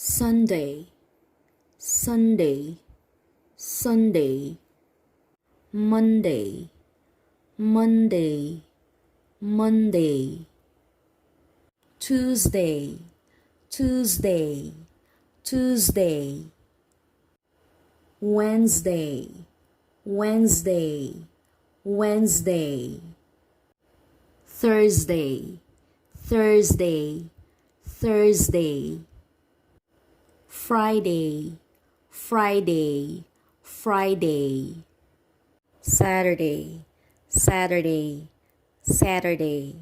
Sunday, Sunday, Sunday. Monday, Monday, Monday. Tuesday, Tuesday, Tuesday. Wednesday, Wednesday, Wednesday. Thursday, Thursday, Thursday. Friday, Friday, Friday. Saturday, Saturday, Saturday.